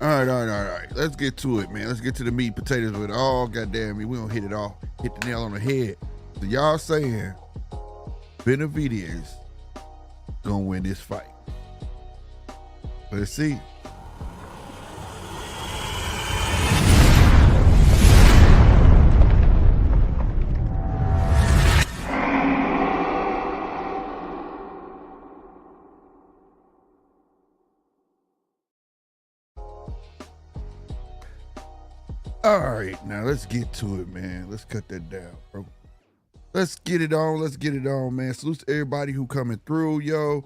All right. Let's get to it, man. Let's get to the meat and potatoes with it. Oh, goddamn me. We gonna hit it all. Hit the nail on the head. So y'all saying Benavidez gonna win this fight. Let's see. All right, now let's get to it, man. Let's cut that down, bro. Let's get it on. Let's get it on, man. Salute to everybody who coming through, yo.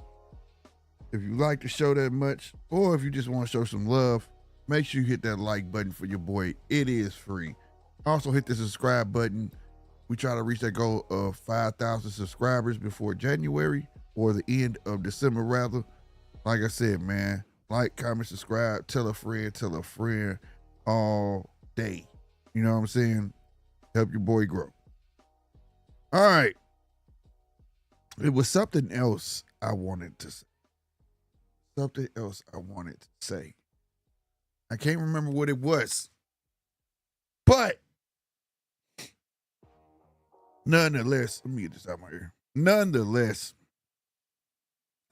If you like the show that much, or if you just want to show some love, make sure you hit that like button for your boy. It is free. Also hit the subscribe button. We try to reach that goal of 5,000 subscribers before January or the end of December, rather. Like I said, man, like, comment, subscribe, tell a friend all day. You know what I'm saying? Help your boy grow. All right. It was something else I wanted to say. I can't remember what it was. But nonetheless, let me get this out of my ear. Nonetheless,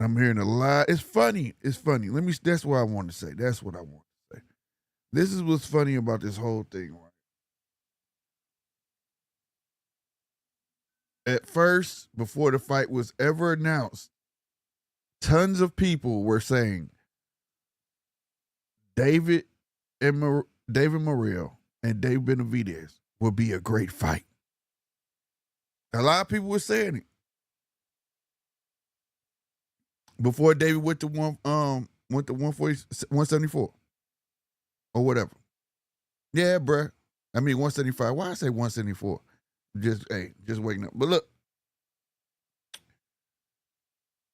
I'm hearing a lot. It's funny. That's what I want to say. That's what I want to say. This is what's funny about this whole thing, right? At first, before the fight was ever announced, tons of people were saying David Morrell and Dave Benavidez would be a great fight. A lot of people were saying it. Before David went to 174 or whatever. Yeah, bruh. I mean 175. Why I say 174? Just waking up. But look,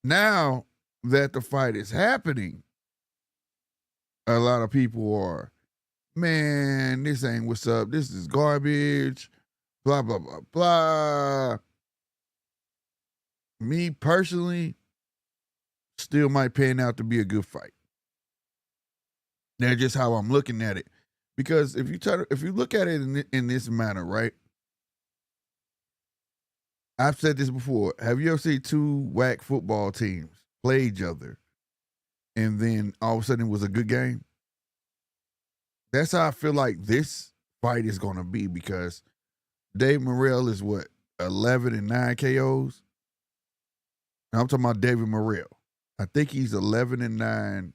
now that the fight is happening, a lot of people are, man, this ain't what's up. This is garbage. Blah, blah, blah, blah. Me personally, still might pan out to be a good fight. That's just how I'm looking at it. Because if you look at it in this manner, right? I've said this before. Have you ever seen two whack football teams play each other and then all of a sudden it was a good game? That's how I feel like this fight is going to be, because Dave Morrell is what, 11-9 KOs? I'm talking about David Morrell. I think he's 11-9,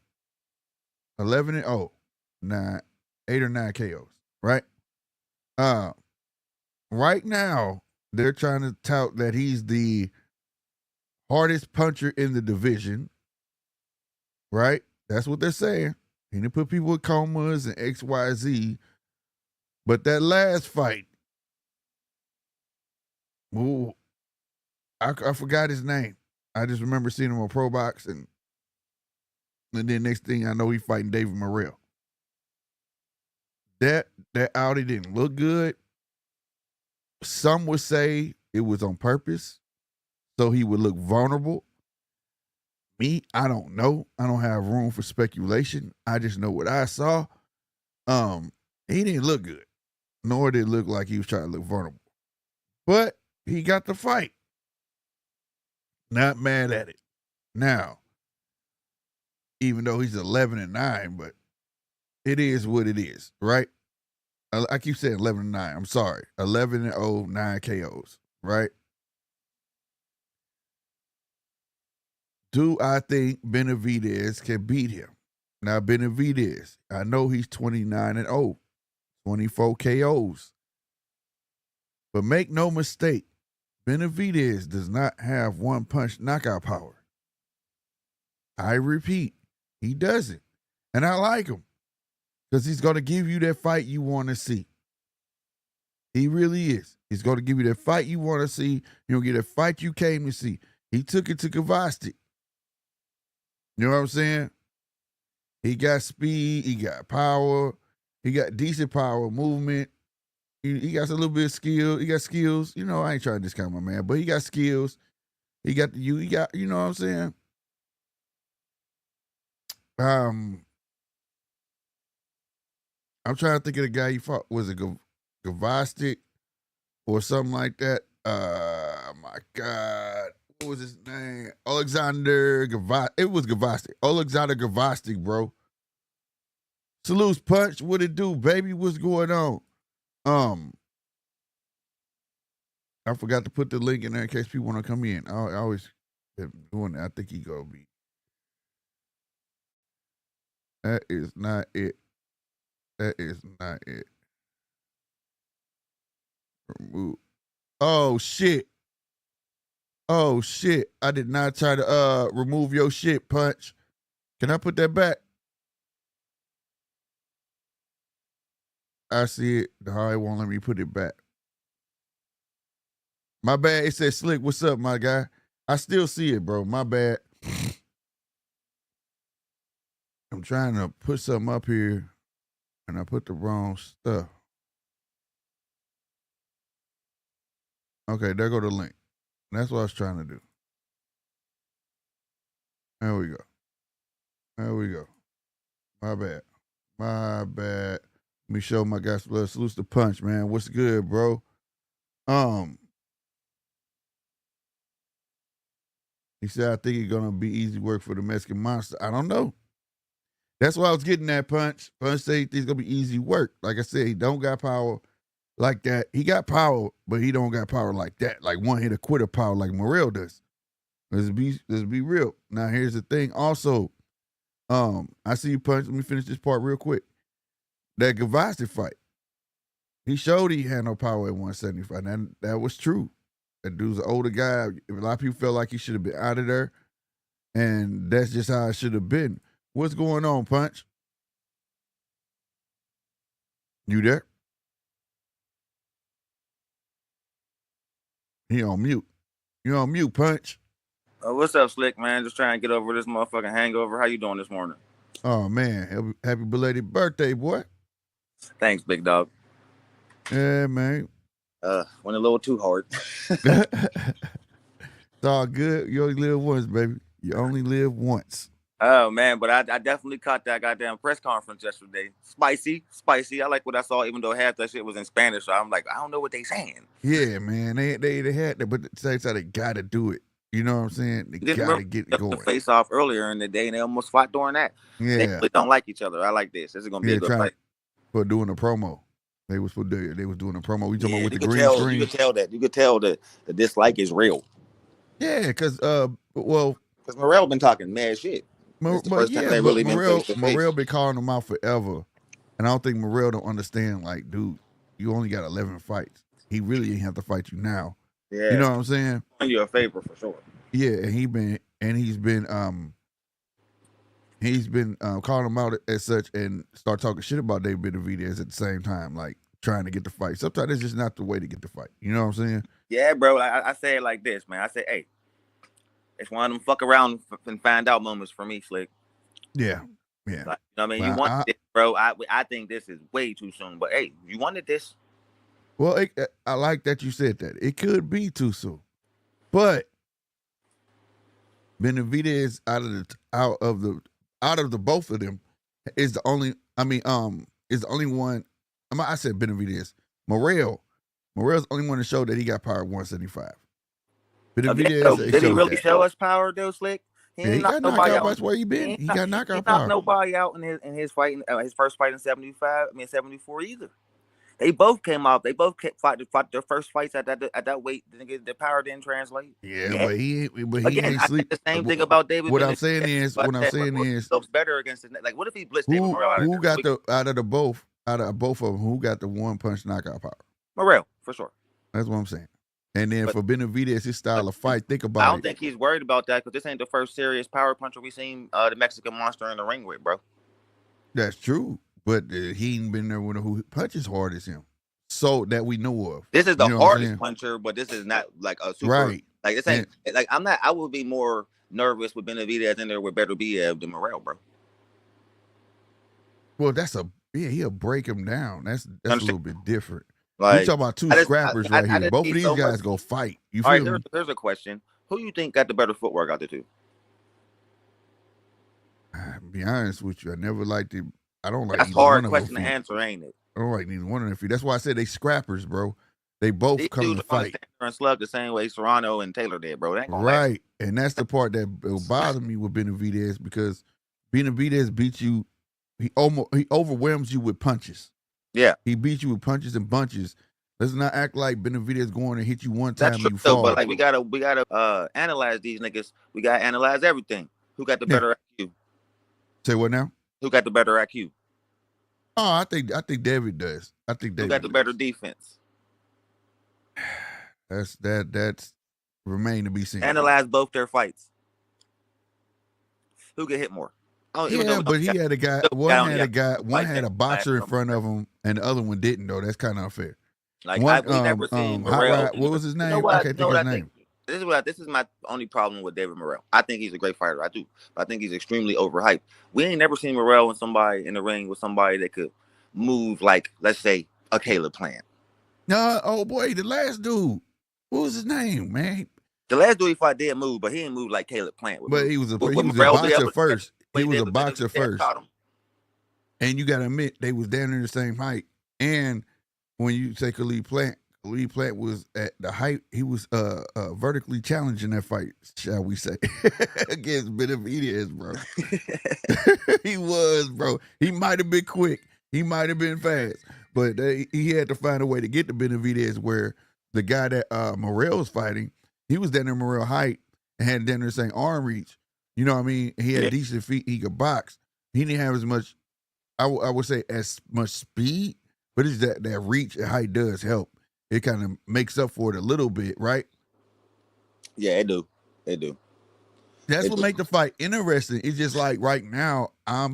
11-0, 8 or 9 KOs, right? Right now, they're trying to tout that he's the hardest puncher in the division, right? That's what they're saying. He didn't put people in comas and XYZ. But that last fight, ooh, I forgot his name. I just remember seeing him on Pro Box, and then next thing I know, he's fighting David Morrell. That Audi didn't look good. Some would say it was on purpose, so he would look vulnerable. Me, I don't know. I don't have room for speculation. I just know what I saw. He didn't look good, nor did it look like he was trying to look vulnerable. But he got the fight. Not mad at it. Now, even though he's 11-9, but it is what it is, right? I keep saying 11-9. I'm sorry. 11-0, 9 KOs, right? Do I think Benavidez can beat him? Now, Benavidez, I know he's 29-0, 24 KOs. But make no mistake, Benavidez does not have one-punch knockout power. I repeat, he doesn't. And I like him, because he's going to give you that fight you want to see. He really is. He's going to give you that fight you want to see. You'll get that fight you came to see. He took it to Kovacic. You know what I'm saying? He got speed. He got power. He got decent power, movement. He got a little bit of skill. He got skills. You know, I ain't trying to discount my man, but he got skills. He got you know what I'm saying? I'm trying to think of the guy he fought. Was it Gavastic or something like that? My God. What was his name? Alexander Gavastic. It was Gavastic. Alexander Gavastic, bro. Salute Punch. What it do, baby? What's going on? I forgot to put the link in there in case people want to come in. I always am doing that. I think he gonna be. That is not it. That is not it. Remove. Oh shit. Oh shit. I did not try to remove your shit, Punch. Can I put that back? I see it. No, it won't let me put it back. My bad. It says Slick. What's up, my guy? I still see it, bro. My bad. I'm trying to put something up here and I put the wrong stuff. Okay, there go the link. That's what I was trying to do. There we go. There we go. My bad. My bad. Let me show my guy Blood. Salute the Punch, man. What's good, bro? He said, I think it's gonna be easy work for the Mexican Monster. I don't know. That's why I was getting that, Punch. Punch said he thinks it's gonna be easy work. Like I said, he don't got power like that. He got power, but he don't got power like that. Like one hit a quitter power like Morrell does. Let's be real. Now here's the thing. Also, I see you, Punch. Let me finish this part real quick. That Gavassi fight, he showed he had no power at 175. And that was true. That dude's an older guy. A lot of people felt like he should have been out of there. And that's just how it should have been. What's going on, Punch? You there? He on mute. You on mute, Punch. What's up, Slick, man? Just trying to get over this motherfucking hangover. How you doing this morning? Oh, man. Happy belated birthday, boy. Thanks, big dog. Yeah, man. Went a little too hard. It's all good. You only live once, baby. You only live once. Oh, man, but I definitely caught that goddamn press conference yesterday. Spicy. I like what I saw, even though half that shit was in Spanish. So I'm like, I don't know what they saying. Yeah, man. They had that, but at the same time, they got to do it. You know what I'm saying? They got to get it going. Face off earlier in the day, and they almost fought during that. Yeah. They really don't like each other. I like this. This is going to be a good fight. For doing a promo. They was doing a promo. We talking about with the green screen. You could tell that the dislike is real. Yeah, because because Morrell been talking mad shit. Morrell been calling them out forever, and I don't think Morrell don't understand. Like, dude, you only got 11 fights. He really ain't have to fight you now. Yeah, you know what I'm saying? You a favor for sure. Yeah, and he's been calling him out as such and start talking shit about Benavidez at the same time, like trying to get the fight. Sometimes it's just not the way to get the fight. You know what I'm saying? Yeah, bro. I say it like this, man. I say, hey, it's one of them fuck around and find out moments for me, Slick. Yeah. Like, you know what I mean? You wanted this, bro. I think this is way too soon. But hey, you wanted this. Well, I like that you said that. It could be too soon, but Benavidez out of the both of them is the only. Is the only one. I said Benavidez. Morrell's the only one to show that he got power at 175. Benavidez, did he really show us power, though, Slick? He got knocked out. That's where he been. He got knockout power. He knocked nobody out in his fight, his first fight in 74 either. They both came out. They both fought their first fights at that weight. The power didn't translate. Yeah. But he ain't sleep. The same thing about David. What I'm saying is, better against like what if he blitzed David Morrell? Who got out of both of them? Who got the one punch knockout power? Morrell, for sure. That's what I'm saying. And then for Benavidez, his style of fight, think about it. I don't think he's worried about that because this ain't the first serious power puncher we seen the Mexican Monster in the ring with, bro. That's true. But he ain't been there with who punches hard as him. So that we know of. This is the hardest puncher, but this is not like a super. Right. Like this ain't like I'm not. I would be more nervous with Benavidez in there with Benavidez than Morrell, bro. Well, he'll break him down. That's a little bit different. Like, we talking about two scrappers right here. Both of these guys go fight. You feel me? There's a question. Who you think got the better footwork out the two? To be honest with you, I never liked it. I don't like That's either one hard of question them to feet. answer, ain't it? I don't like neither one of them feet. That's why I said they scrappers, bro. They both These come dudes to are gonna fight. stand there and slug the same way Serrano and Taylor did, bro. They ain't gonna last. Right. And that's the part that will bother me with Benavidez because Benavidez beats you. He overwhelms you with punches. Yeah, He beats you with punches and bunches. Let's not act like Benavidez going to hit you one that's time true and you though. fall. But like we gotta analyze these niggas. We gotta analyze everything. Who got the Yeah. better IQ? Say what now? Who got the better IQ? Oh, I think David does. I think Who David got the does. better defense? That's remain to be seen. Analyze both their fights. Who get hit more? Oh, Yeah, but he had a guy. One had a boxer in front of him, and the other one didn't. Though that's kind of unfair. Like One, we never seen Hot Morrell. Rod, what was his name? You know what, I can't think of his name. This is my only problem with David Morrell. I think he's a great fighter. I do. But I think he's extremely overhyped. We ain't never seen Morrell and somebody in the ring with somebody that could move like, let's say, a Caleb Plant. No, oh boy, the last dude. What was his name, man? The last dude he fought did move, but he didn't move like Caleb Plant. But he was a boxer first. He was a boxer first. And you got to admit, they was down in the same height. And when you say Khalid Plant was at the height. He was vertically challenging that fight, shall we say, against Benavidez, bro. He was, bro. He might have been quick. He might have been fast. But he had to find a way to get to Benavidez where the guy that Morrell was fighting, he was down there Morrell height and had down there saying arm reach. You know what I mean? He had decent feet. He could box. He didn't have as much, I would say, as much speed, but it's that reach and height does help. It kind of makes up for it a little bit, right? Yeah, it do. It do. That's what make the fight interesting. It's just like right now, I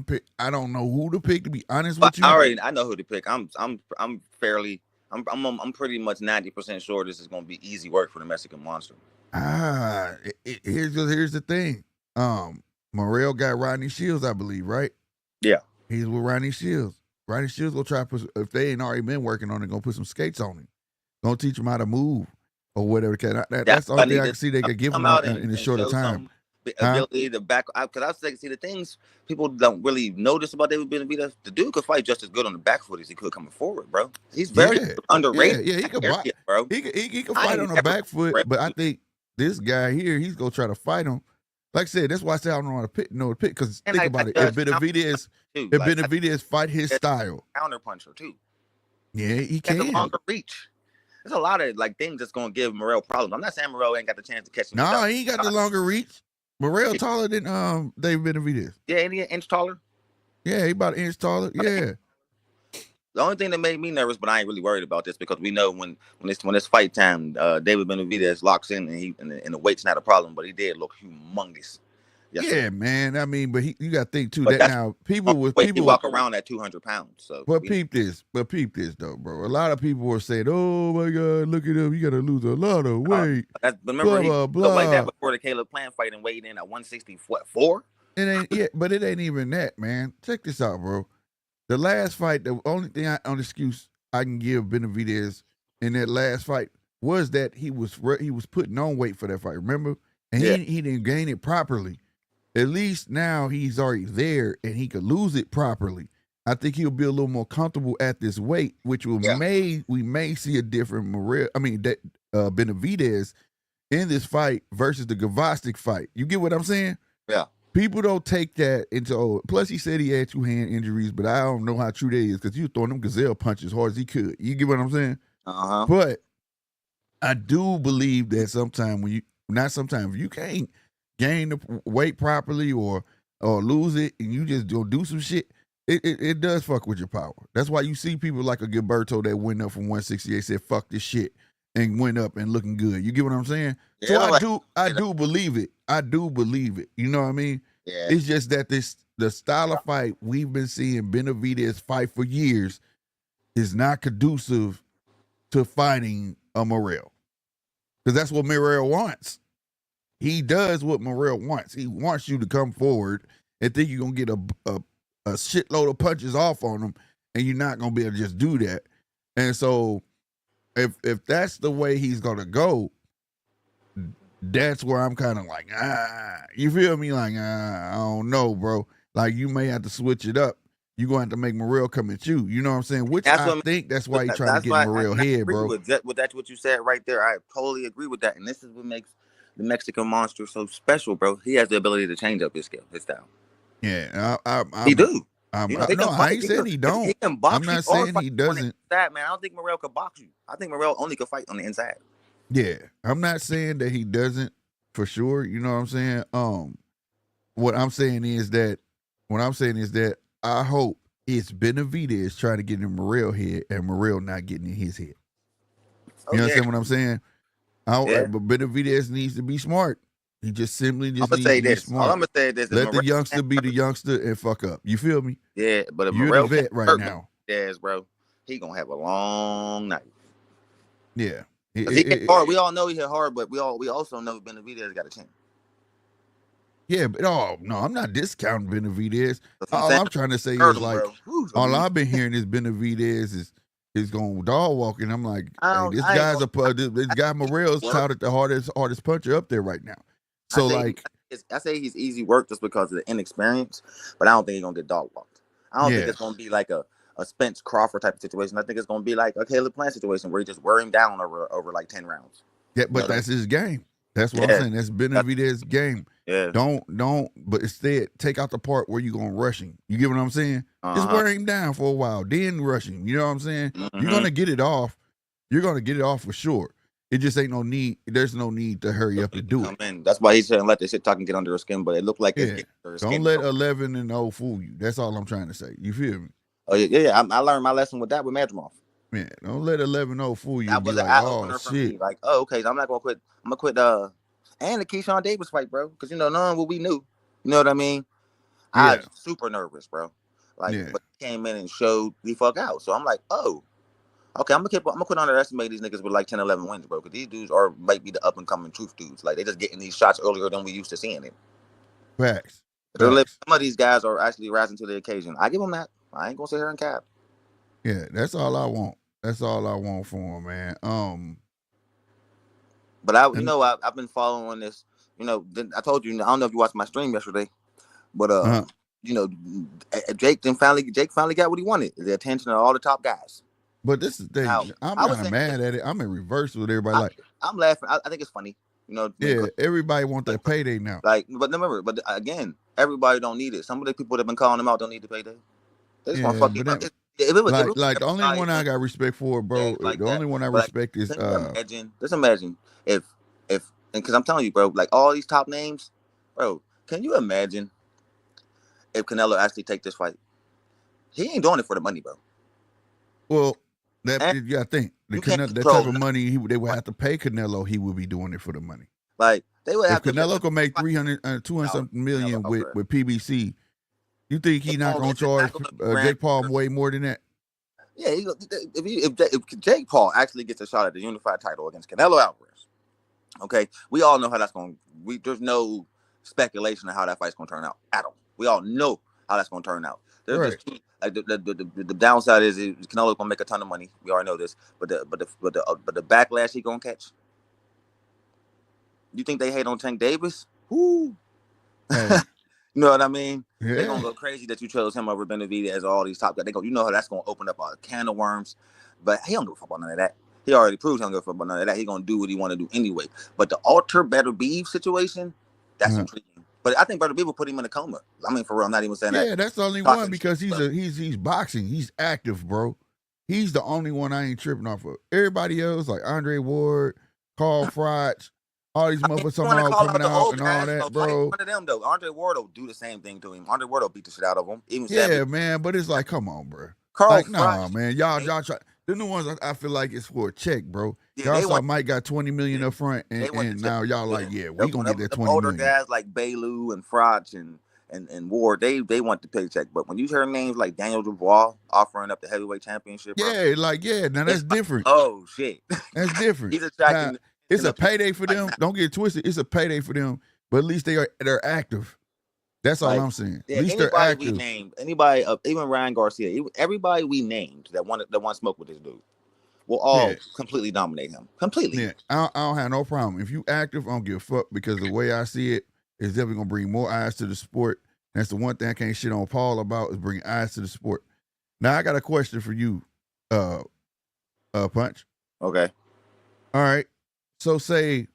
don't know who to pick, to be honest with you. I know who to pick. I'm pretty much 90% sure this is gonna be easy work for the Mexican Monster. Here's the thing. Morrell got Rodney Shields, I believe, right? Yeah. He's with Rodney Shields. Rodney Shields gonna try to put, if they ain't already been working on it, gonna put some skates on him. Gonna teach him how to move or whatever. That's the only thing I can see they could give him in a shorter time. Ability to back out, because I was see the things people don't really notice about David Benavidez. The dude could fight just as good on the back foot as he could coming forward, bro. He's very underrated. Yeah, he could fight, bro. He could fight on the back foot, but I think this guy here, he's gonna try to fight him. Like I said, that's why I say I don't know how to pick. Because think about it. If Benavidez fight his style, counter puncher too. Yeah, he can. That's a longer reach. There's a lot of things that's gonna give Morrell problems. I'm not saying Morrell ain't got the chance to catch him. No, he ain't got the longer reach. Morrell taller than David Benavidez. Yeah, ain't he an inch taller? Yeah, he about an inch taller. Yeah. The only thing that made me nervous, but I ain't really worried about this, because we know when it's fight time, David Benavidez locks in and the weight's not a problem, but he did look humongous. Yeah, man. I mean, but you got to think too that now people walk around at 200 pounds. So, but peep this though, bro. A lot of people were saying, "Oh my God, look at him! You got to lose a lot of weight." Remember, he looked like that before the Caleb Plant fight and weighed in at 164. It ain't but it ain't even that, man. Check this out, bro. The last fight, the only thing excuse I can give Benavidez in that last fight was that he was putting on weight for that fight. Remember, and he didn't gain it properly. At least now he's already there and he could lose it properly. I think he'll be a little more comfortable at this weight, which we may see a different Benavidez in this fight versus the Gvozdyk fight. You get what I'm saying? Yeah. People don't take that into plus he said he had 2 hand injuries, but I don't know how true that is because he was throwing them gazelle punches as hard as he could. You get what I'm saying? Uh-huh. But I do believe that if you can't gain the weight properly or lose it and you just don't do some shit, it does fuck with your power. That's why you see people like a Gilberto that went up from 168, said fuck this shit, and went up and looking good. You get what I'm saying? Yeah, so I do believe it. I do believe it. You know what I mean? Yeah. It's just that the style of fight we've been seeing Benavidez fight for years is not conducive to fighting a Morrell. Because that's what Morrell wants. He does what Morrell wants. He wants you to come forward and think you're going to get a shitload of punches off on him, and you're not going to be able to just do that. And so if that's the way he's going to go, that's where I'm kind of like, you feel me? Like, I don't know, bro. Like, you may have to switch it up. you're going to have to make Morrell come at you. You know what I'm saying? Which That's I what think that's why he's trying to that's get why in Morrell I head, agree bro. with that. That's what you said right there. I totally agree with that. And this is what makes the Mexican monster so special, bro. He has the ability to change up his style. Yeah, He do. You know, he no, can I fight. ain't saying he don't. He can I'm box you not or saying fight he on the doesn't. inside, man. I don't think Morrell could box you. I think Morrell only could fight on the inside. Yeah, I'm not saying that he doesn't for sure. You know what I'm saying? What I'm saying is that I hope it's Benavidez trying to get in Morrell head and Morrell not getting in his head. Oh You yeah, understand what I'm saying? yeah. But Benavidez needs to be smart. He just simply I'm just gonna needs say to be this. All I'm smart. gonna say this is Let the Morrell. youngster be the youngster and fuck up. You feel me? Yeah, but if You're the Morrell can't vet right hurt now. Benavidez, bro, he gonna have a long night. Yeah. Cause he hit hard. We all know he hit hard, but we also know Benavidez got a chance. Yeah, but oh no, I'm not discounting Benavidez. That's what I'm All saying. I'm trying to say Hurt is him, like bro. Whew, all I've been hearing is Benavidez is going dog walking. I'm like, hey, this I ain't guy's gonna, this guy Morrell's work. touted the hardest puncher up there right now. So like, I say he's easy work just because of the inexperience, but I don't think he's gonna get dog walked. I don't think it's gonna be like a Spence Crawford type of situation. I think it's gonna be like a Caleb Plant situation where he just wear him down over like 10 rounds. yeah, but that's his game. That's what I'm saying. That's Benavidez's game. Yeah. Don't, but instead take out the part where you're gonna rush him. You get what I'm saying? Just wear him down for a while, then rush him. You know what I'm saying? You're gonna get it off. You're gonna get it off for sure. It just ain't no need. There's no need to hurry up and do it. That's why he's saying let this shit talking get under his skin, but it looked like it's Don't let 11-0 fool you. That's all I'm trying to say. You feel me? Oh yeah. I learned my lesson with that with Madrimov. Man, don't let 11-0 fool you. That was like, an eye opener for me. Like, oh, okay, I'm not gonna quit. I'm gonna quit. And the Keyshawn Davis fight, bro, because none of what we knew. You know what I mean? I was super nervous, bro. Like, but he came in and showed the fuck out. So I'm like, oh, okay, I'm gonna quit underestimating these niggas with like 10, 11 wins, bro. Because these dudes might be the up and coming truth dudes. Like, they just getting these shots earlier than we used to seeing it. Facts. Some of these guys are actually rising to the occasion. I give them that. I ain't gonna sit here and cap. Yeah, that's all I want. That's all I want for him, man. But I've been following this. I told you. I don't know if you watched my stream yesterday, but Jake finally got what he wanted: the attention of all the top guys. But this is the thing. Now, I'm not mad at it. I'm in reverse with everybody. I'm laughing. I think it's funny. Yeah, everybody want that payday now. Like, but remember, again, everybody don't need it. Some of the people that have been calling them out don't need the payday. They just want to fuck you up. Like the only one I got respect for, bro. Like the only one I respect is Just imagine if because I'm telling you, bro, like all these top names, bro. Can you imagine if Canelo actually take this fight? He ain't doing it for the money, bro. Well, you gotta think that type of money they would have to pay Canelo. He would be doing it for the money. Like they would have if Canelo could make 200 something million with PBC. You think he not gonna charge Jake Paul way more than that? Yeah, if Jake Paul actually gets a shot at the unified title against Canelo Alvarez, okay, we all know how that's going. There's no speculation of how that fight's going to turn out at all. We all know how that's going to turn out. There's just like the downside is Canelo's going to make a ton of money. We already know this, but the backlash he going to catch. You think they hate on Tank Davis? Whoo. Hey. You know what I mean? Yeah. They're gonna go crazy that you chose him over Benavidez, all these top guys. They go, how that's gonna open up a can of worms. But he don't give a fuck about none of that. He already proved he don't give a fuck about none of that. He gonna do what he want to do anyway. But the alter Better Beef situation, that's intriguing. But I think Better Beef will put him in a coma. I mean, for real, I'm not even saying that. Yeah, that's the only one because he's boxing. He's active, bro. He's the only one I ain't tripping off of. Everybody else, like Andre Ward, Carl Froch, all these motherfuckers somehow coming out and all that, bro. One of them though, Andre Ward will do the same thing to him. Andre Ward will beat the shit out of him. Even man, but it's like, come on, bro. Nah, man, y'all try. The new ones I feel like it's for a check, bro. Yeah, y'all saw Mike got 20 million up front, and now y'all like, we gonna get that 20 older million. Guys like Bailu and Froch and Ward, they want the paycheck. But when you hear names like Daniel Dubois offering up the heavyweight championship, bro, now that's different. Oh shit, that's different. He's attracting. It's a payday for them. Don't get it twisted. It's a payday for them, but at least they're active. That's all I'm saying. At least they're active. We named, anybody, even Ryan Garcia, everybody we named that want smoke with this dude, will all completely dominate him. Completely. Yeah, I don't have no problem. If you active, I don't give a fuck because the way I see it is definitely gonna bring more eyes to the sport. That's the one thing I can't shit on Paul about is bringing eyes to the sport. Now I got a question for you, Punch. Okay. All right. So say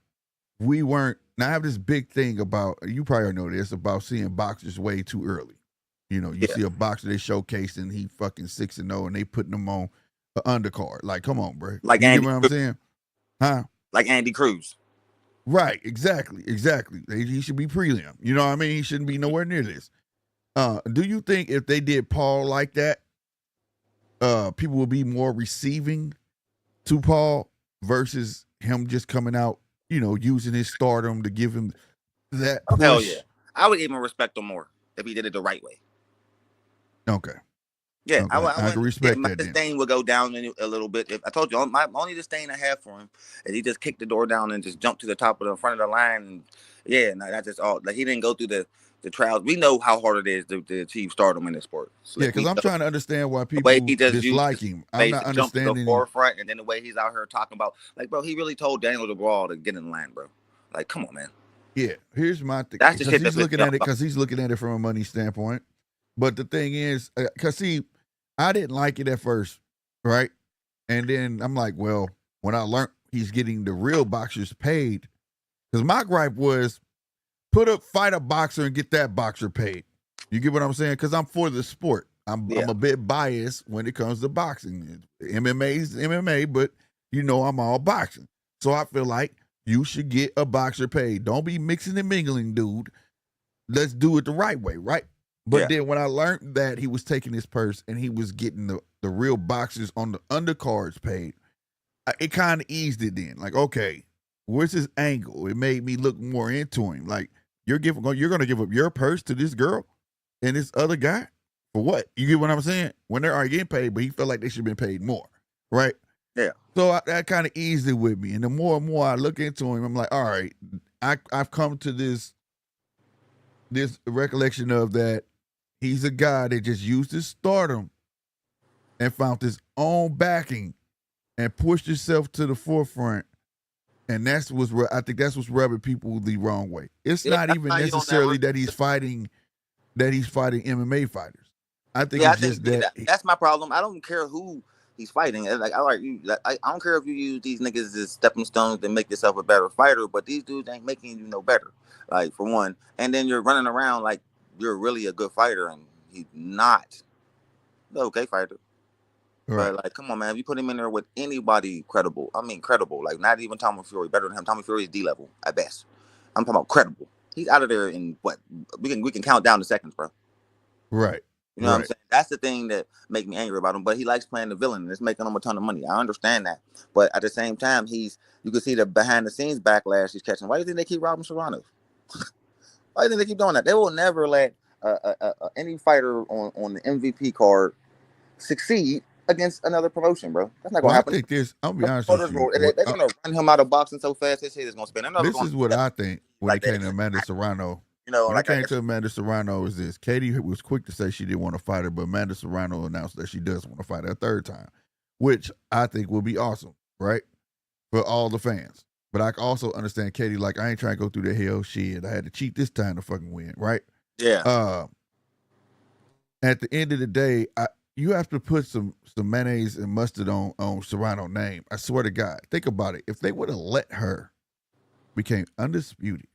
we weren't. Now I have this big thing about, you probably know this, about seeing boxers way too early. You see a boxer they showcase and he fucking 6-0 and they putting him on an undercard. Like, come on, bro. Like you Andy get what I'm Cruz. saying? Huh? Like Andy Cruz. Right. Exactly. He should be prelim. You know what I mean? He shouldn't be nowhere near this. Do you think if they did Paul like that, people will be more receiving to Paul versus him just coming out, using his stardom to give him that push? Hell yeah. I would even respect him more if he did it the right way. Okay. Yeah, okay. I can respect my that. disdain would go down a little bit. If I told you, my only disdain I have for him is he just kicked the door down and just jumped to the top of the front of the line. And yeah, no, that's just all. Like, he didn't go through the trials. We know how hard it is to achieve stardom in this sport. So, yeah, because I'm trying to understand why people dislike him. I'm not understanding to the forefront, and then the way he's out here talking about, like, bro, he really told Daniel DeGraw to get in line, bro. Like, come on, man. Yeah, here's my thing. That's the shit he's looking at it because he's looking at it from a money standpoint. But the thing is, because see, I didn't like it at first, right? And then I'm like, well, when I learned he's getting the real boxers paid, because my gripe was fight a boxer and get that boxer paid. You get what I'm saying? Because I'm for the sport. I'm a bit biased when it comes to boxing. MMA is MMA, but I'm all boxing. So I feel like you should get a boxer paid. Don't be mixing and mingling, dude. Let's do it the right way, right? But then when I learned that he was taking his purse and he was getting the real boxers on the undercards paid, it kind of eased it then. Like, okay, where's his angle? It made me look more into him. Like, you're going to give up your purse to this girl and this other guy for what? You get what I'm saying? When they're already getting paid, but he felt like they should have been paid more, right? Yeah. So that kind of eased it with me. And the more and more I look into him, I'm like, all right, I've come to this recollection of that he's a guy that just used his stardom and found his own backing and pushed himself to the forefront. And I think that's what's rubbing people the wrong way. It's not even necessarily that he's fighting MMA fighters. I think it's just that's my problem. I don't care who he's fighting. Like, I don't care if you use these niggas as stepping stones to make yourself a better fighter, but these dudes ain't making you no better. Like, for one, and then you're running around like you're really a good fighter, and he's not. Okay, fighter. Right. But, like, come on, man. If you put him in there with anybody credible, like, not even Tommy Fury, better than him. Tommy Fury is D level at best. I'm talking about credible. He's out of there in what? We can count down the seconds, bro. Right. You know what I'm saying? That's the thing that makes me angry about him. But he likes playing the villain, and it's making him a ton of money. I understand that. But at the same time, you can see the behind the scenes backlash he's catching. Why do you think they keep robbing Serrano? Why do you think they keep doing that? They will never let any fighter on the MVP card succeed against another promotion, bro. That's not gonna happen. I think I'll be honest with you. They're gonna run him out of boxing so fast, his head is gonna spin. This is what I think when it came to Amanda Serrano. When it came to Amanda Serrano, is this: Katie was quick to say she didn't want to fight her, but Amanda Serrano announced that she does want to fight her a third time, which I think will be awesome, right, for all the fans. But I also understand Katie, like, I ain't trying to go through the hell shit. I had to cheat this time to fucking win, right? Yeah. At the end of the day, you have to put some mayonnaise and mustard on Serrano's name. I swear to God. Think about it. If they would have let her became undisputed,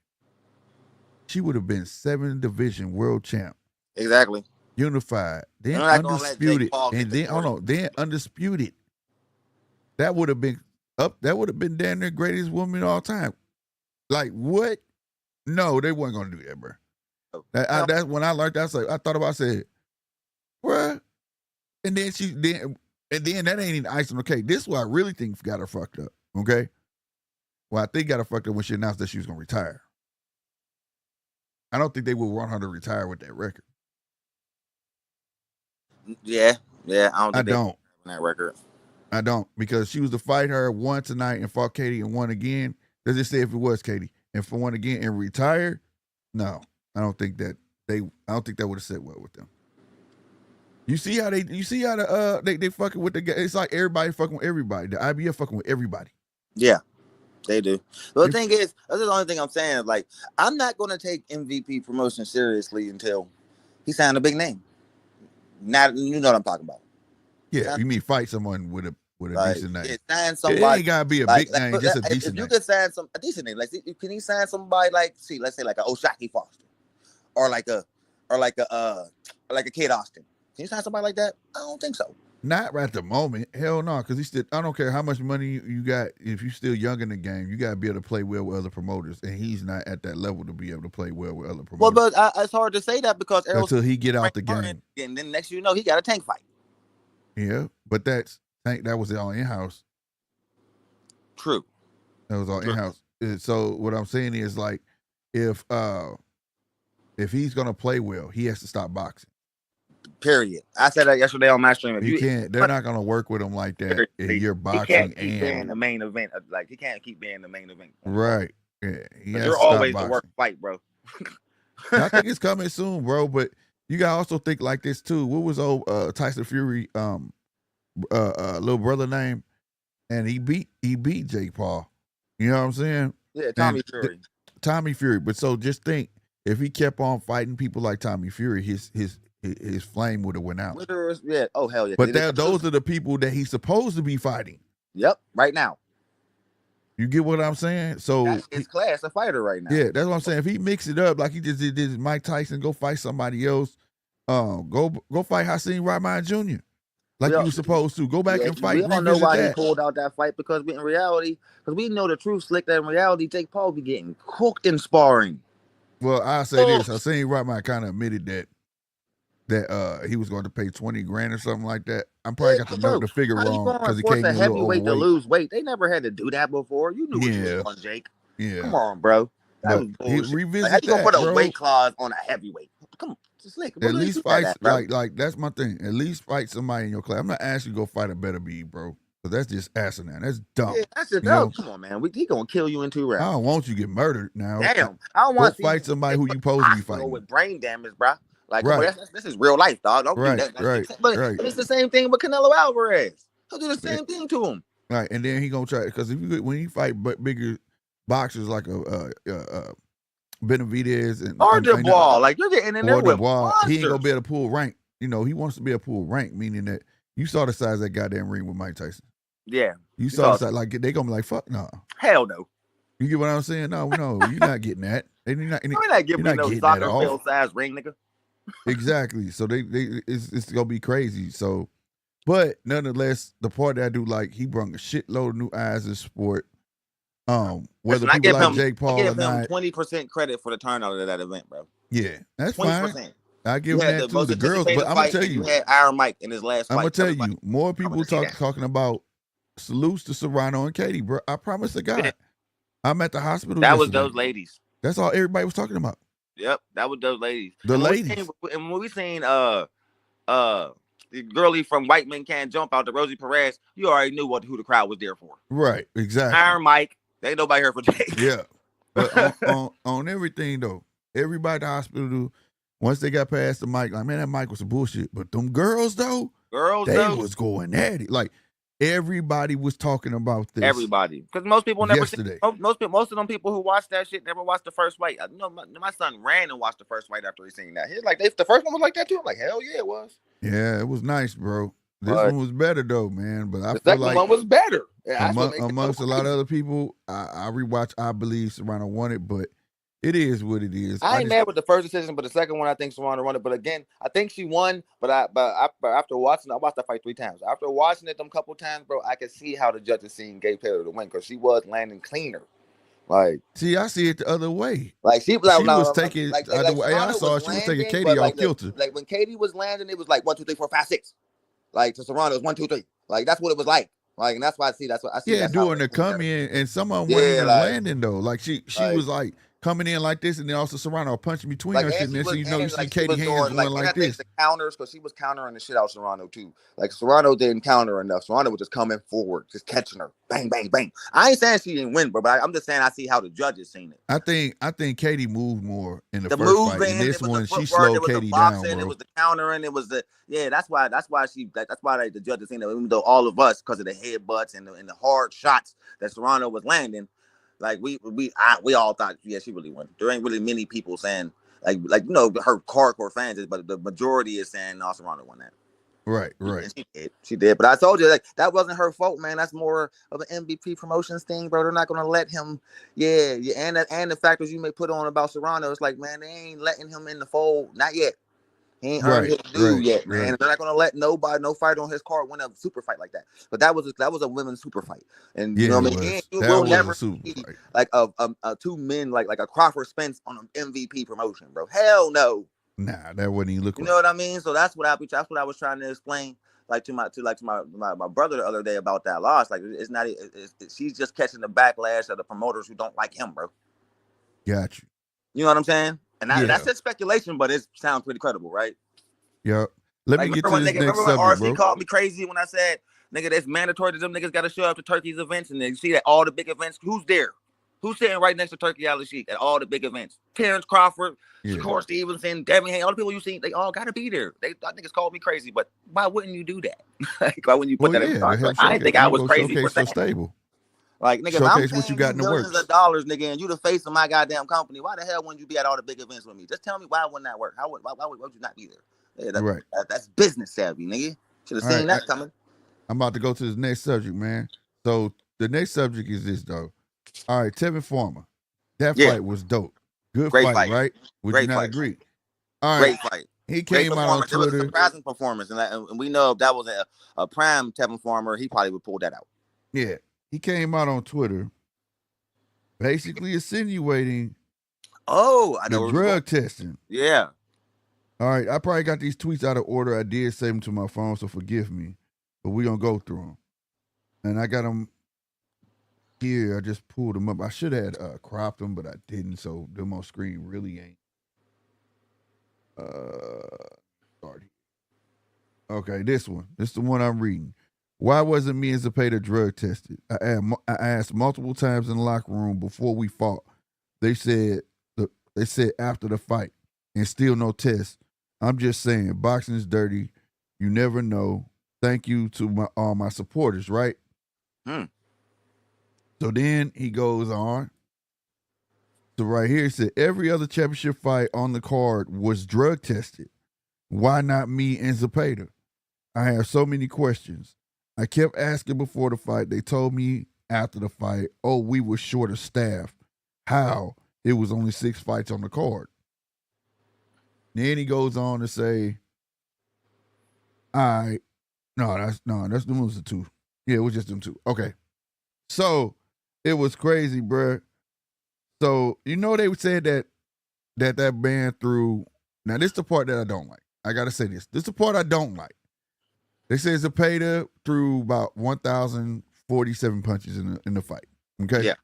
she would have been 7-division world champ. Exactly. Unified. Then undisputed. And then undisputed. That would have been damn near greatest woman of all time. Like, what? No, they weren't gonna do that, bro. That's when I learned that. I said, bruh. And then that ain't even icing on the cake. This is what I really think got her fucked up. Okay. Well, I think got her fucked up when she announced that she was gonna retire. I don't think they will want her to retire with that record. Yeah. I don't. That record. I don't, because she was to fight her one tonight and fought Katie and won again. Does it say if it was Katie and for one again and retire? No, I don't think that would have set well with them. You see how they fucking with the guy. It's like everybody fucking with everybody. The IBF fucking with everybody. Yeah. They do. But the thing is, that's the only thing I'm saying. Like, I'm not going to take MVP promotion seriously until He signed a big name. Now you know what I'm talking about. Yeah, you mean fight someone with a Like, decent name? yeah, sign It somebody. ain't gotta be a Like, big name, just a decent if you name. could sign a decent name, like, can he sign somebody like, let's say like a Oshaki Foster, or like a Kid Austin? Can you sign somebody like that? I don't think so. Not right at the moment. Hell no, because he still. I don't care how much money you got. If you're still young in the game, you gotta be able to play well with other promoters, and he's not at that level to be able to play well with other promoters. Well, but it's hard to say that because until he get out the game, and then next you know he got a tank fight. Yeah, but that was all in house. True. That was all in house. So what I'm saying is, like, if he's gonna play well, he has to stop boxing. Period. I said that yesterday on my stream. If you can't, they're not gonna work with him like that. If you're boxing, he can't keep being the main event. Like, he can't keep being the main event. Right. Yeah. You're always the worst fight, bro. I think it's coming soon, bro. But you gotta also think like this too. What was old Tyson Fury little brother name? And he beat Jake Paul. You know what I'm saying? Yeah, Tommy Fury. Tommy Fury. But so just think, if he kept on fighting people like Tommy Fury, his flame would have went out. Yeah. Oh, hell yeah. But those are the people that he's supposed to be fighting. Yep. Right now. You get what I'm saying? So that's his class, a fighter right now. Yeah, that's what I'm saying. If he mix it up like he just did Mike Tyson, go fight somebody else. Go fight Hakeem Rahman Jr. Like you were supposed to. Go back and fight. We don't know why he pulled out that fight, because in reality, we know the truth, Slick, that in reality, Jake Paul be getting cooked in sparring. Well, I'll say this. Hakeem Rahman kind of admitted that he was going to pay $20,000 or something like that. I'm probably got the figure wrong because he came in a little overweight to lose weight. They never had to do that before. You knew what you was on, Jake. Yeah. Come on, bro. That was bullshit. Revisit how you gonna put a weight clause on a heavyweight? Come on, Slick. At least fight like that's my thing. At least fight somebody in your class. I'm not asking you to go fight a better B, bro. Because that's just asinine. That's dumb. Yeah, that's just dumb. Come on, man. He gonna kill you in 2 rounds. I don't want you to get murdered now. Damn. I don't want to fight somebody who you supposed to be fighting with brain damage, bro. Like, this is real life, dog. Don't do that. But it's the same thing with Canelo Alvarez. He'll do the same thing to him. Right, and then he gonna try, because when you fight bigger boxers like Benavidez and Dubois, like, you're getting in there with monsters. He ain't gonna be able to pull rank. You know, he wants to be able to pull rank, meaning that you saw the size of that goddamn ring with Mike Tyson. Yeah, you saw the size. Like, they gonna be like, fuck no. Hell no. You get what I'm saying? No, you're not getting that. You're not giving me no soccer field size ring, nigga. Exactly. So it's gonna be crazy. So, but nonetheless, the part that I do like, he brought a shitload of new eyes in sport. Whether people like Jake Paul or not, I give him 20% credit for the turnout of that event, bro. Yeah, that's 20%. Fine. I give him that to the girls, but I'm gonna tell you, had Iron Mike in his last fight. I'm gonna tell you, more people talking about salutes to Serrano and Katie, bro. I promise to God, I'm at the hospital. That was those ladies. That's all everybody was talking about. Yep, that was those ladies. The ladies. And when we seen the girlie from White Men Can't Jump out, the Rosie Perez, you already knew who the crowd was there for. Right, exactly. Iron Mike, they ain't nobody here for Jake. Yeah, but on everything though, everybody at the hospital, once they got past the mic, like, man, that mic was some bullshit. But them girls though, they was going at it. Like, everybody was talking about this. Everybody, because most people never seen, most of them people who watched that shit never watched the first fight. You know, my son ran and watched the first fight after he seen that. He's like, the first one was like that too. I'm like, hell yeah, it was. Yeah, it was nice, bro. This one was better though, man. But I feel like the second one was better. Yeah, amongst a lot of other people, I rewatched. I believe Serrano won it, but it is what it is. I ain't mad with the first decision, but the second one, I think Serrano won it. But again, I think she won. But after watching, I watched that fight 3 times. After watching it them couple times, bro, I could see how the judges seen Gay Taylor to win, because she was landing cleaner. Like, see, I see it the other way. Like, she was taking the other way. I saw she was taking Katie off kilter. Like, when Katie was landing, it was like 1, 2, 3, 4, 5, 6. Like, to Serrano, it was 1, 2, 3. Like, that's what it was like. Like, and that's why I see. That's what I see. Yeah, doing the come in, and some of them weren't even landing though. Like, she was like coming in like this, and then also Serrano punching between her shit, and then you see Katie hands going like this. The counters, because she was countering the shit out of Serrano too. Like, Serrano didn't counter enough. Serrano was just coming forward, just catching her, bang, bang, bang. I ain't saying she didn't win, but I'm just saying I see how the judges seen it. I think Katie moved more in the first fight. In this one, she slowed Katie down, bro. It was the countering. It was the That's why the judges seen it. Even though all of us, because of the headbutts and the hard shots that Serrano was landing. Like, we all thought, yeah, she really won. There ain't really many people saying. like you know, her hardcore fans is, but the majority is saying no, Serrano won that. Right. And she did. But I told you, like, that wasn't her fault, man. That's more of an MVP promotions thing, bro. They're not gonna let him. Yeah. And the factors you may put on about Serrano, it's like, man, they ain't letting him in the fold. Not yet. He ain't earned his due yet, man. Right. They're not gonna let no fighter on his card win a super fight like that. But that was a women's super fight, and you know what I mean. You will never see like a two men like a Crawford Spence on an MVP promotion, bro. Hell no. Nah, that wouldn't even look. You know what I mean? So that's what I was trying to explain, like to my brother the other day about that loss. Like it's not. She's just catching the backlash of the promoters who don't like him, bro. Got you. You know what I'm saying? And that's just speculation, but it sounds pretty credible, right? Yeah. Let me get to this next subject, RC bro. called me crazy when I said, nigga, it's mandatory that them niggas got to show up to Turkey's events, and you see that all the big events, who's there? Who's sitting right next to Turkey Al Sheik at all the big events? Terrence Crawford, Shakur Stevenson, Devin Haney, all the people you see, they all got to be there. I think it's called me crazy, but why wouldn't you do that? Like, why wouldn't you put that in the contract? I didn't think I was crazy for saying. Stable. Like, nigga, if I'm paying you millions of dollars, nigga, and you the face of my goddamn company, why the hell wouldn't you be at all the big events with me? Just tell me why wouldn't that work? Why would you not be there? Yeah, that's business savvy, nigga. Should have seen that coming. I'm about to go to this next subject, man. So the next subject is this, though. All right, Tevin Farmer. That fight was dope. Great fight, right? Would you not agree? All right. Great fight. He came out on Twitter. It was a surprising performance, and we know if that was a prime Tevin Farmer, he probably would pull that out. Yeah. He came out on Twitter basically insinuating I know the drug testing. Yeah. All right. I probably got these tweets out of order. I did save them to my phone, so forgive me. But we're going to go through them. And I got them here. I just pulled them up. I should have cropped them, but I didn't. So them on screen really ain't. Sorry. Okay, this one. This is the one I'm reading. Why wasn't me and Zapeda drug tested? I asked multiple times in the locker room before we fought. They said after the fight, and still no test. I'm just saying, boxing is dirty. You never know. Thank you to all my supporters, right? So then he goes on. So right here, he said, every other championship fight on the card was drug tested. Why not me and Zapeda? I have so many questions. I kept asking before the fight. They told me after the fight, we were short of staff. How? It was only 6 fights on the card. Then he goes on to say, that's them was the 2. Yeah, it was just them 2. Okay. So it was crazy, bruh. So, they said that man threw. Now, this is the part that I don't like. I got to say this. This is the part I don't like. They say Zapeda threw about 1,047 punches in the fight. Okay? Yeah.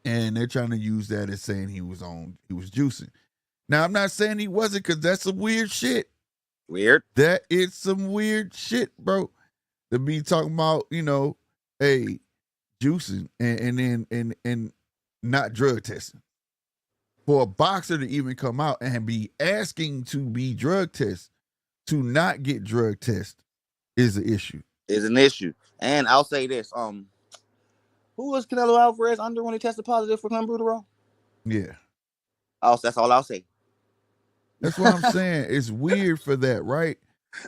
And they're trying to use that as saying he was juicing. Now, I'm not saying he wasn't, because that's some weird shit. Weird? That is some weird shit, bro. To be talking about, hey, juicing and not drug testing. For a boxer to even come out and be asking to be drug tested, to not get drug tested is an issue. Is an issue. And I'll say this. Who was Canelo Alvarez under when he tested positive for clenbuterol? Yeah. That's all I'll say. That's what I'm saying. It's weird for that, right?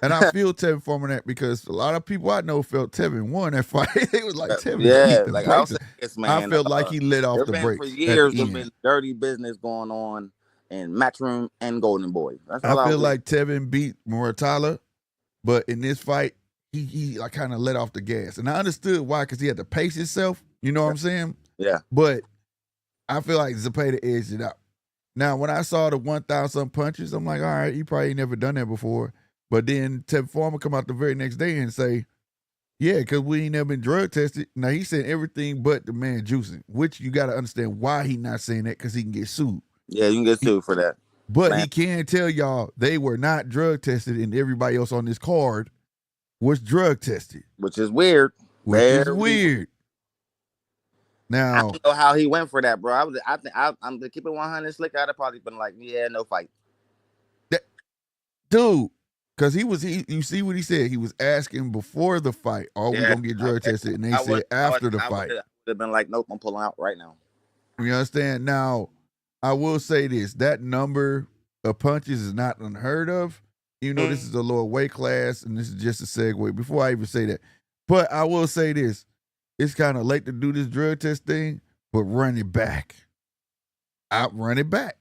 And I feel Tevin Farmer that, because a lot of people I know felt Tevin won that fight. It was like Tevin. Yeah, like I'll say this, man. I felt like he let off the brakes. For years, there's been dirty business going on in Matchroom and Golden Boy. I feel like Tevin beat Morrell, but in this fight, he like kind of let off the gas. And I understood why, because he had to pace himself. You know what I'm saying? Yeah. But I feel like Zapeda edged it out. Now, when I saw the 1,000 punches, I'm like, all right, he probably never done that before. But then Tevin Farmer come out the very next day and say, yeah, because we ain't never been drug tested. Now, he said everything but the man juicing, which you got to understand why he not saying that, because he can get sued. Yeah, you can get sued for that. But he can tell y'all they were not drug tested, and everybody else on this card was drug tested. Which is weird. Weird. Now, I don't know how he went for that, bro. I'm to keep it 100 slick. I'd have probably been like, yeah, no fight. Dude. Because you see what he said? He was asking before the fight, we going to get drug tested? And they said after the fight. I would have been like, nope, I'm pulling out right now. You understand? Now, I will say this: that number of punches is not unheard of. You know, this is a lower weight class, and this is just a segue. Before I even say that, but I will say this: it's kind of late to do this drug test thing, but run it back. Run it back.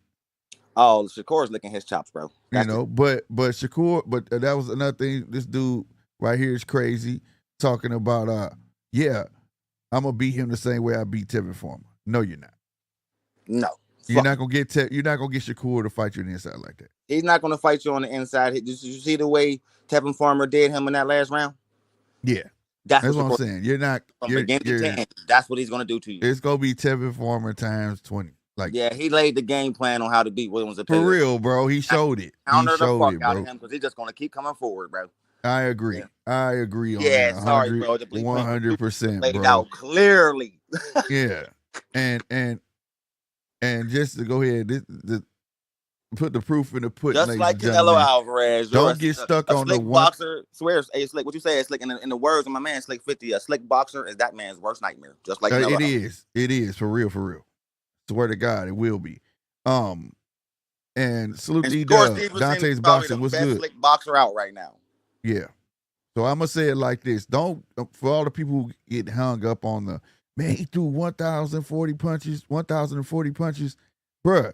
Oh, Shakur's licking his chops, bro. But Shakur, but that was another thing. This dude right here is crazy, talking about yeah, I'm gonna beat him the same way I beat Tevin Farmer. No, you're not. No, you're not gonna get Shakur to fight you on the inside like that. He's not gonna fight you on the inside. Did you see the way Tevin Farmer did him in that last round? Yeah, that's what I'm saying. You're not from beginning to end. That's what he's gonna do to you. It's gonna be Tevin Farmer times 20. Like, yeah, he laid the game plan on how to beat Williams. For real, bro. He showed it. Counter the fuck out of him because he's just gonna keep coming forward, bro. I agree. Yeah. I agree on that. Sorry, bro. 100%, laid bro. out clearly. Yeah, and just to go ahead, put the proof in the pudding. Just like Canelo Alvarez. Don't get stuck on the one boxer. Swears, hey, Slick. What you say? Slick. In the words of my man Slick 50, a slick boxer is that man's worst nightmare. Just like Canelo Alvarez. It is for real. Swear to God, it will be. And salute to Dante's boxing was good. Slick boxer out right now. Yeah. So I'm gonna say it like this: don't, for all the people who get hung up on the man, he threw 1,040 punches, bruh.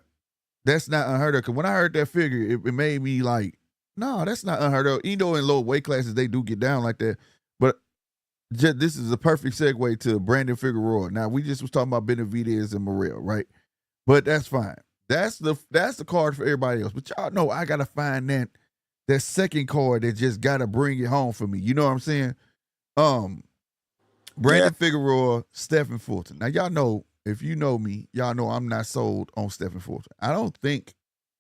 That's not unheard of. Because when I heard that figure, it made me like, no, that's not unheard of. You know, in low weight classes they do get down like that. But this is a perfect segue to Brandon Figueroa. Now we just was talking about Benavidez and Morrell, right? But that's fine. That's the card for everybody else. But y'all know I gotta find that second card that just gotta bring it home for me. You know what I'm saying? Brandon Figueroa, Stephen Fulton. Now y'all know, if you know me, y'all know I'm not sold on Stephen Fulton. I don't think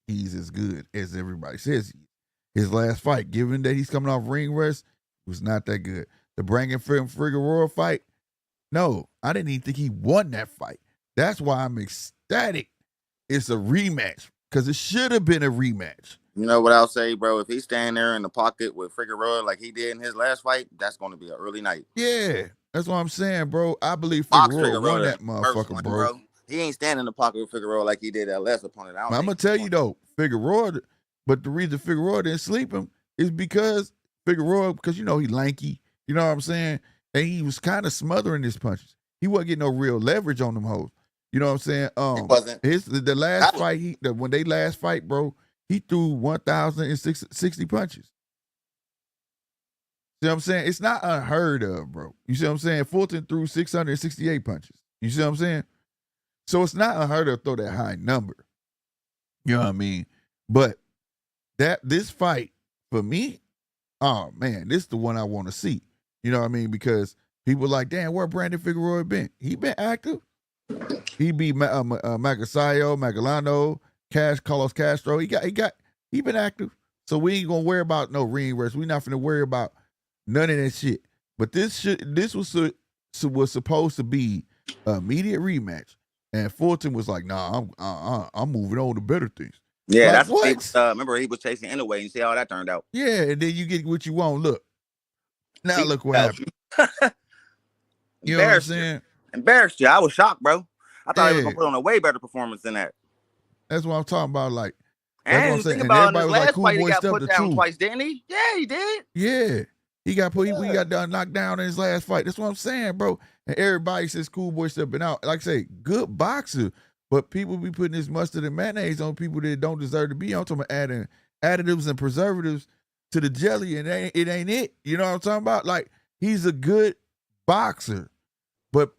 he's as good as everybody says he is. His last fight, given that he's coming off ring rest, was not that good. The Brandon Figueroa fight, no, I didn't even think he won that fight. That's why I'm ecstatic. It's a rematch because it should have been a rematch. You know what I'll say, bro? If he's standing there in the pocket with Figueroa like he did in his last fight, that's going to be an early night. Yeah, that's what I'm saying, bro. I believe Figueroa won that motherfucker, bro. He ain't standing in the pocket with Figueroa like he did that last opponent. I'm going to tell you, though, Figueroa, but the reason Figueroa didn't sleep him is because Figueroa, because, you know, he lanky, you know what I'm saying? And he was kind of smothering his punches. He wasn't getting no real leverage on them hoes. You know what I'm saying? It wasn't. The last fight, when they last fight, bro, he threw 1,060 punches. See what I'm saying? It's not unheard of, bro. You see what I'm saying? Fulton threw 668 punches. You see what I'm saying? So it's not unheard of to throw that high number. You know what I mean? But this fight, for me, oh, man, this is the one I want to see. You know what I mean? Because people like, damn, where Brandon Figueroa been? He been active. He beat Magalano, Carlos Castro. He been active. So we ain't gonna worry about no ring rest. We not finna worry about none of that shit. But this was supposed to be an immediate rematch, and Fulton was like, "Nah, I'm moving on to better things." Yeah, like, that's what. Remember, he was chasing anyway. You see how that turned out. Yeah, and then you get what you want. Look, now look what happened. You know what I'm saying? Embarrassed you. I was shocked, bro. I thought he was gonna put on a way better performance than that. That's what I'm talking about. Like, that's what I'm saying. And everybody was like, "Cool boy, he got put down twice, didn't he?" Yeah, he did. Yeah, he got knocked down in his last fight. That's what I'm saying, bro. And everybody says Cool Boy stepping out. Like I say, good boxer, but people be putting this mustard and mayonnaise on people that don't deserve to be on. I'm talking about adding additives and preservatives to the jelly, and it ain't it. You know what I'm talking about? Like, he's a good boxer, but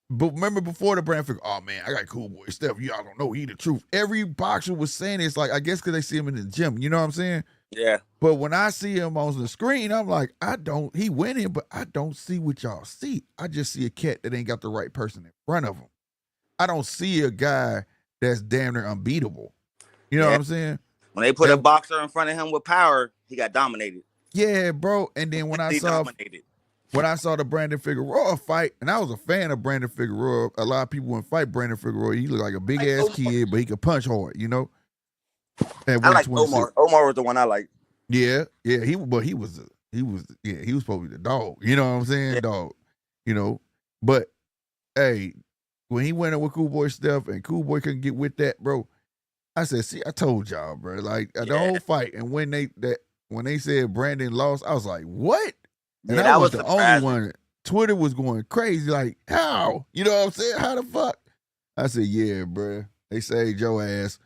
remember before the brand figure, oh man, I got Cool Boy Steph. Y'all don't know he the truth. Every boxer was saying it's like, I guess because they see him in the gym. You know what I'm saying? Yeah. But when I see him on the screen, I'm like, he winning, but I don't see what y'all see. I just see a cat that ain't got the right person in front of him. I don't see a guy that's damn near unbeatable. You know what I'm saying? When they put a boxer in front of him with power, he got dominated. Yeah, bro. And then when I saw the Brandon Figueroa fight, and I was a fan of Brandon Figueroa. A lot of people wouldn't fight Brandon Figueroa. He looked like a big ass kid, but he could punch hard, you know. I like Omar. Omar was the one I liked. Yeah. He was supposed to be the dog. You know what I'm saying? Yeah. Dog. You know. But hey, when he went in with Cool Boy stuff and Cool Boy couldn't get with that, bro. I said, see, I told y'all, bro. Like the whole fight, and when they said Brandon lost, I was like, what? And Yeah, I that was was the only surprising. one. Twitter was going crazy, like, how? You know what I'm saying? How the fuck? I said, yeah, bro. They saved your ass.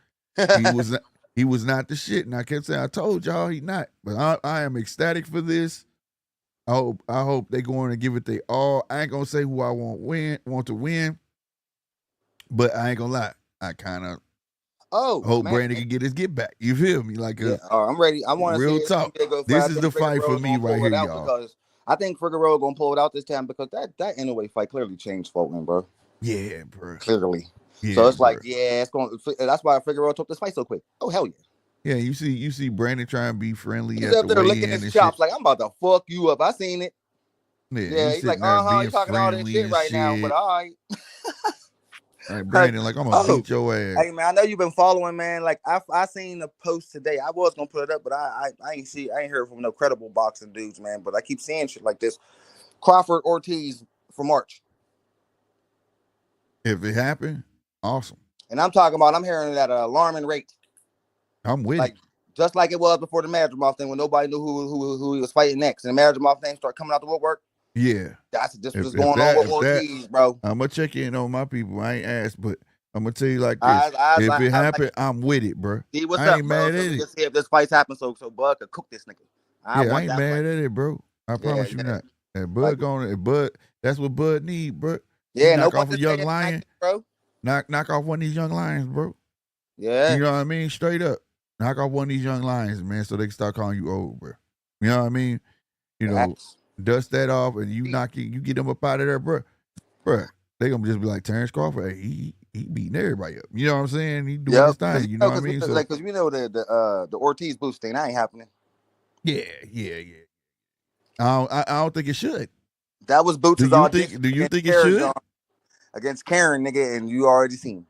He was not the shit. And I kept saying, I told y'all he not. But I am ecstatic for this. I hope they going to give it their all. I ain't gonna say who I want to win, but I ain't gonna lie. I kind of hope man. Brandon can get his get back. You feel me? Like, Yeah, I'm ready. I want to see real it's gonna talk. be a good fight. This I is think the fight for Figueroa's me gonna right pull here, it out y'all. because I think Figueroa gonna pull it out this time because that Inoue fight clearly changed Fulton, bro. Yeah, bro. Clearly. Yeah, So it's bro. like, yeah, it's going. That's why Figueroa took this fight so quick. Oh hell yeah. Yeah, you see Brandon trying to be friendly He's at up the there licking weigh-in his and chops shit. like I'm about to fuck you up. I seen it. Yeah, Yeah, he's he's like, sitting there you being talking all this friendly shit and right now, but shit. all right. Like Like, Brandon, like I'm gonna beat your ass. hey man, I know you've been following, man. Like I seen the post today. I was gonna put it up, but I ain't heard from no credible boxing dudes, man. But I keep seeing shit like this. Crawford Ortiz for March. If it happened, awesome. And I'm talking about I'm hearing it at an alarming rate. I'm with Like it. just like it was before the Madrimov thing when nobody knew who he was fighting next. And the Madrimov thing started coming out the woodwork. Yeah. That's just what's If going on with Ortiz, bro. I'm gonna check in on my people. I ain't asked, but I'm gonna tell you like this. If it happened, I'm with it, bro. See what's I up, ain't bro. mad So at we it. can see if this fight's happen so Bud could cook this nigga. I Yeah, I want ain't that mad fight. at it, bro. I promise you not. And Bud Like, Bud, that's what Bud need, bro. Yeah, Knock off a nobody's young saying lion. that, bro. Knock off one of these young lions, bro. Yeah. You know what I mean? Straight up. Knock off one of these young lions, man, so they can start calling you old, bro. You know what I mean? You know, dust that off and you get them up out of there, bro. Bro, they gonna just be like Terrence Crawford. Hey, he beating everybody up. You know what I'm saying? He doing his thing. You know what I mean? So Because we know the Ortiz boost thing that ain't happening. yeah. I don't think it should. That was Boots' audition. Do you think it should? Against Karen, nigga, and you already seen.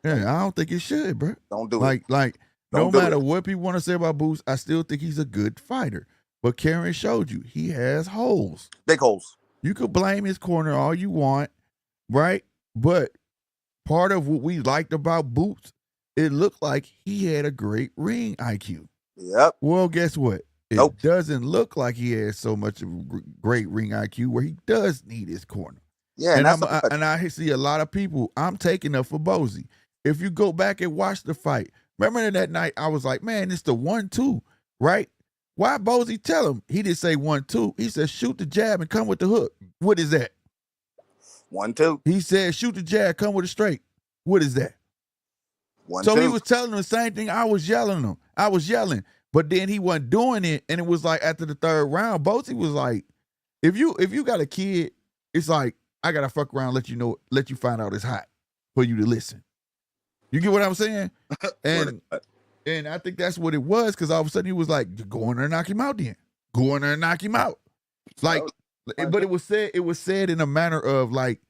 Yeah, I don't think it should, bro. Don't do it. Like no matter what people want to say about Boots, I still think he's a good fighter. But Karen showed you he has holes. Big holes. You could blame his corner all you want, right? But part of what we liked about Boots, it looked like he had a great ring IQ. Yep. Well, guess what? It doesn't look like he has so much of a great ring IQ where he does need his corner. Yeah, and I see a lot of people. I'm taking up for Bozy. If you go back and watch the fight, remember that night I was like, man, it's the 1-2, right? Why Bozy tell him? He didn't say 1-2. He said shoot the jab and come with the hook. What is that? 1-2. He said shoot the jab, come with a straight. What is that? 1-2. So he was telling him the same thing I was yelling, but then he wasn't doing it, and it was like after the third round, Bozy was like, if you got a kid, it's like I gotta fuck around, let you find out it's hot for you to listen. You get what I'm saying? And I think that's what it was, because all of a sudden he was like, go in there and knock him out then. Go in there and knock him out. Like, but it was said in a manner of like,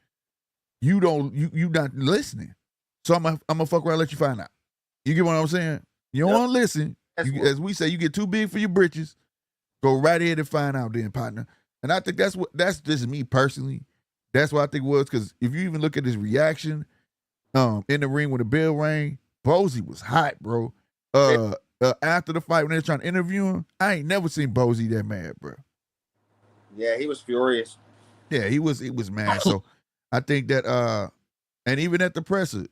you not listening. So I'm gonna fuck around and let you find out. You get what I'm saying? You don't want to listen. As we say, you get too big for your britches. Go right ahead and find out then, partner. And I think that's just me personally. That's what I think it was, because if you even look at his reaction in the ring when the bell rang, Bozy was hot, bro. After the fight when they were trying to interview him, I ain't never seen Bozy that mad, bro. Yeah, he was furious. Yeah, he was mad. So I think that and even at the presser,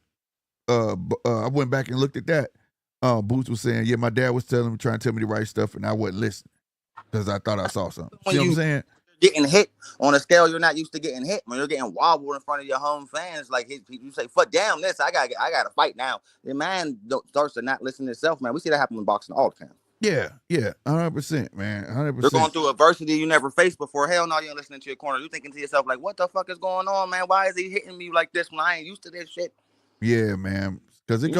I went back and looked at that. Boots was saying, yeah, my dad was trying to tell me the right stuff, and I wasn't listening because I thought I saw something. See what I'm saying? Getting hit on a scale you're not used to getting hit, when you're getting wobbled in front of your home fans, like you say, "Fuck damn this! I gotta fight now." The man starts to not listen to himself, man. We see that happen in boxing all the time. Yeah, 100%, man, 100%. You're going through adversity you never faced before. Hell no, you ain't listening to your corner. You thinking to yourself like, "What the fuck is going on, man? Why is he hitting me like this when I ain't used to this shit?" Yeah, man, because it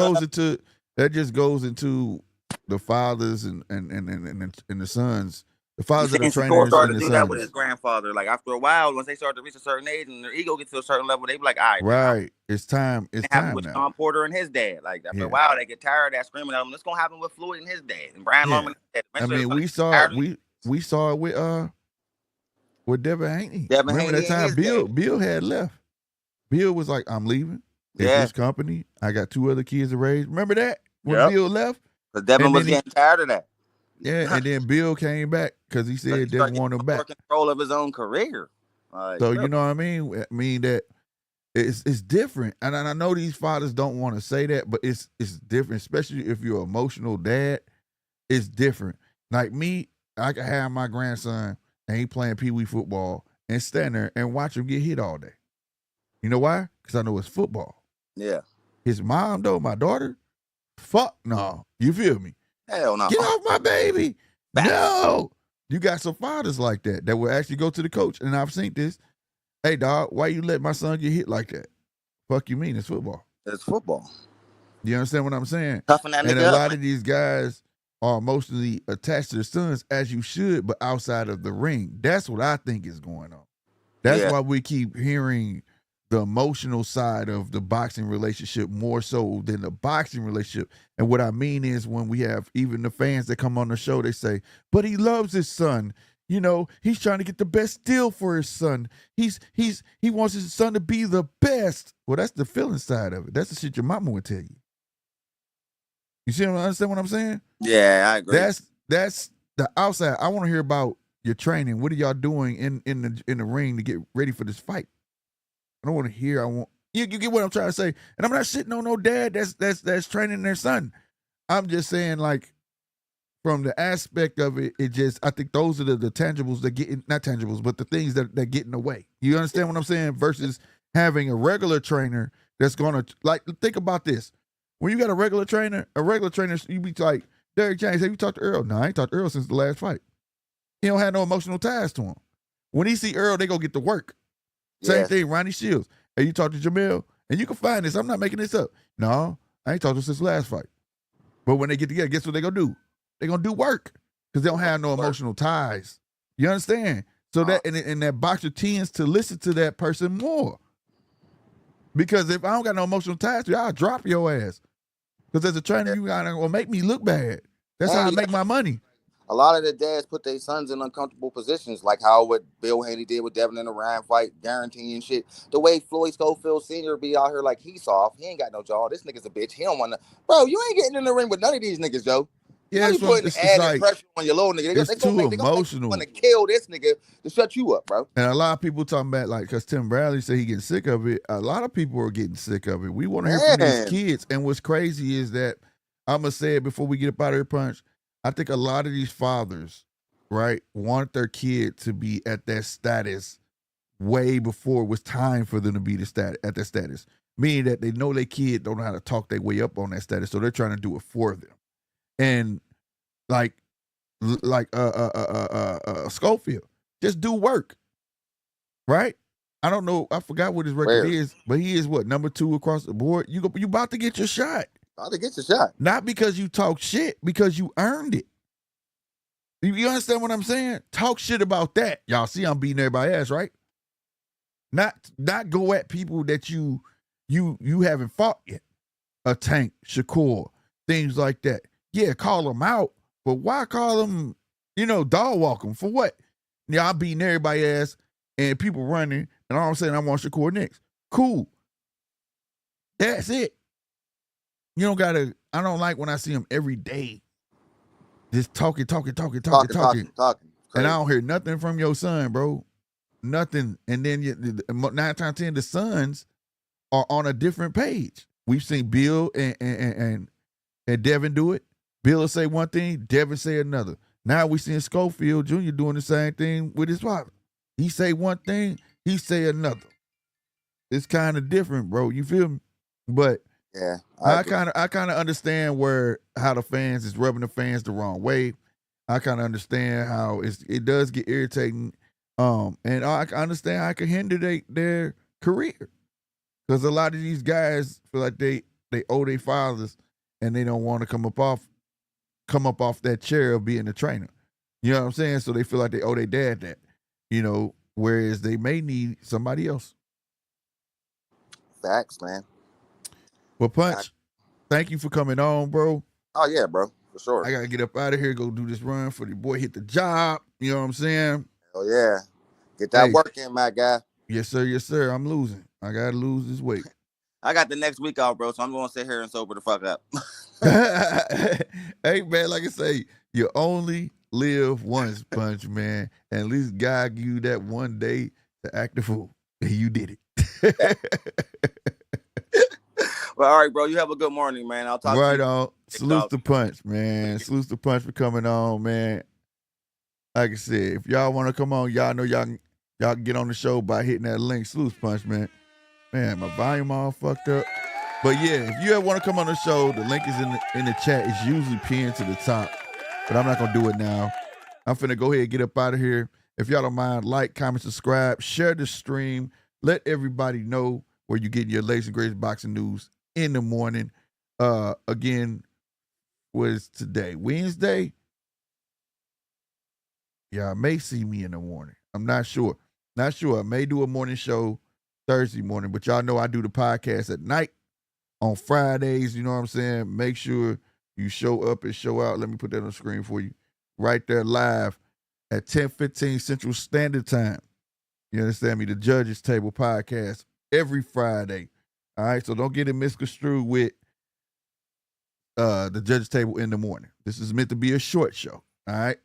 just goes into the fathers and the sons. The fathers of the trainers started and to the do that sons. with his grandfather. Like after a while, once they start to reach a certain age and their ego gets to a certain level, they be like, "All right, right, man, it's time. It's time with now." Tom Porter and his dad. Like after a while, they get tired of that screaming at him. This gonna happen with Floyd and his dad and Brian Norman. I mean, we saw it with Devin Haney. Remember that time Bill had left. Bill was like, I'm leaving. It's Yeah. his company. I got 2 other kids to raise. Remember that? When Yep. Bill left? Because Devin And was then getting tired of that. yeah, and then Bill came back because he He said started Devin getting wanted him more back. control of his own career. So Bro. you know what I mean? I mean that it's different. And I know these fathers don't want to say that, but it's different, especially if you're an emotional dad. It's different. Like me, I can have my grandson and he playing pee-wee football and stand there and watch him get hit all day. You know why? Because I know it's football. Yeah. His mom, though, my daughter, fuck no. You feel me? Hell no. Get off my baby. Facts. No. You got some fathers like that will actually go to the coach. And I've seen this. Hey, dog, why you let my son get hit like that? Fuck you mean? It's football. It's football. You understand what I'm saying? Toughen that And nigga a up. lot of these guys are emotionally attached to their sons, as you should, but outside of the ring. That's what I think is going on. That's why we keep hearing the emotional side of the boxing relationship more so than the boxing relationship. And what I mean is when we have even the fans that come on the show, they say, but he loves his son. You know, he's trying to get the best deal for his son. He wants his son to be the best. Well, that's the feeling side of it. That's the shit your mama would tell you. You see understand what I'm saying? Yeah, I agree. That's the outside. I want to hear about your training. What are y'all doing in the ring to get ready for this fight? I don't want to hear. You get what I'm trying to say. And I'm not shitting on no dad that's training their son. I'm just saying, like, from the aspect of it, I think those are the tangibles that get not tangibles, but the things that get in the way. You understand what I'm saying? Versus having a regular trainer that's gonna, like, think about this. When you got a regular trainer, you be like, Derrick James, have you talked to Earl? No, I ain't talked to Earl since the last fight. He don't have no emotional ties to him. When he see Earl, they go get to work. Same thing, Ronnie Shields. Hey, you talked to Jamel? And you can find this. I'm not making this up. No, I ain't talked to him since the last fight. But when they get together, guess what they gonna do? They gonna do work because they don't have no emotional ties. You understand? So that and that boxer tends to listen to that person more. Because if I don't got no emotional ties to you, I'll drop your ass. Because as a trainer, you gotta make me look bad. That's how I make my money. A lot of the dads put their sons in uncomfortable positions, like how what Bill Haney did with Devin in the Ryan fight, guaranteeing shit. The way Floyd Schofield Sr. be out here like he's soft. He ain't got no jaw. This nigga's a bitch. He don't want to. Bro, you ain't getting in the ring with none of these niggas, Joe. Yeah, you putting added like, pressure on your little nigga. It's too emotional. Want to kill this nigga to shut you up, bro. And a lot of people talking about, like, because Tim Bradley said he getting sick of it. A lot of people are getting sick of it. We want to hear from these kids. And what's crazy is that, I'm going to say it before we get up out of here, Punch. I think a lot of these fathers, right, want their kid to be at that status way before it was time for them to be at that status. Meaning that they know their kid don't know how to talk their way up on that status, so they're trying to do it for them. And like Schofield, just do work, right? I don't know. I forgot what his record is, but he is what, number 2 across the board. You about to get your shot. About to get your shot. Not because you talk shit, because you earned it. You understand what I'm saying? Talk shit about that. Y'all see I'm beating everybody's ass, right? Not go at people that you haven't fought yet. A Tank, Shakur, things like that. Yeah, call them out, but why call them, dog walk them? For what? Yeah, I'm beating everybody's ass and people running, and all of a sudden I want Shakur next. Cool. That's it. You don't gotta, I don't like when I see him every day just talking. And I don't hear nothing from your son, bro. Nothing. And then 9 times out of 10, the sons are on a different page. We've seen Bill and Devin do it. Bill will say one thing, Devin say another. Now we seeing Schofield Jr. doing the same thing with his father. He say one thing, he say another. It's kind of different, bro. You feel me? But yeah, I kind of understand how the fans is rubbing the fans the wrong way. I kind of understand how it does get irritating, and I understand how it can hinder their career, because a lot of these guys feel like they owe their fathers, and they don't want to come up off that chair of being a trainer. You know what I'm saying? So they feel like they owe their dad that, whereas they may need somebody else. Facts, man. Well, Punch, thank you for coming on, bro. Oh, yeah, bro. For sure. I got to get up out of here, go do this run for the boy, hit the job. You know what I'm saying? Oh, yeah. Get that work in, my guy. Yes, sir. Yes, sir. I'm losing. I gotta lose this weight. I got the next week off, bro, so I'm going to sit here and sober the fuck up. Hey, man, like I say, you only live once, Punch, man. And at least God give you that one day to act the fool. And you did it. Well, all right, bro. You have a good morning, man. I'll talk to you. Right on. Salute the Punch, man. Salute the Punch for coming on, man. Like I said, if y'all want to come on, y'all know y'all can get on the show by hitting that link. Salute Punch, man. Man, my volume all fucked up. But yeah, if you ever want to come on the show, the link is in the chat. It's usually pinned to the top. But I'm not going to do it now. I'm finna go ahead and get up out of here. If y'all don't mind, like, comment, subscribe, share the stream. Let everybody know where you get your latest and greatest boxing news in the morning. Again, what is today? Wednesday? Yeah, I may see me in the morning. I'm not sure. Not sure. I may do a morning show Thursday morning, but y'all know I do the podcast at night on Fridays. You know what I'm saying? Make sure you show up and show out. Let me put that on the screen for you. Right there live at 10:15 Central Standard Time. You understand me? The Judges Table podcast every Friday. All right, so don't get it misconstrued with the Judges Table in the morning. This is meant to be a short show. All right.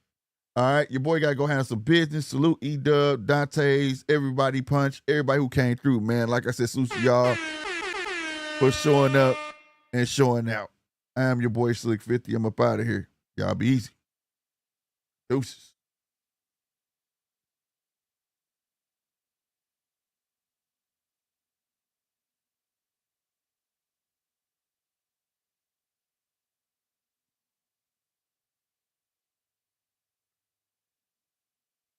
All right, your boy got to go handle some business. Salute E-Dub, Dante's, everybody Punch, everybody who came through, man. Like I said, salute to y'all for showing up and showing out. I am your boy Slick 50. I'm up out of here. Y'all be easy. Deuces.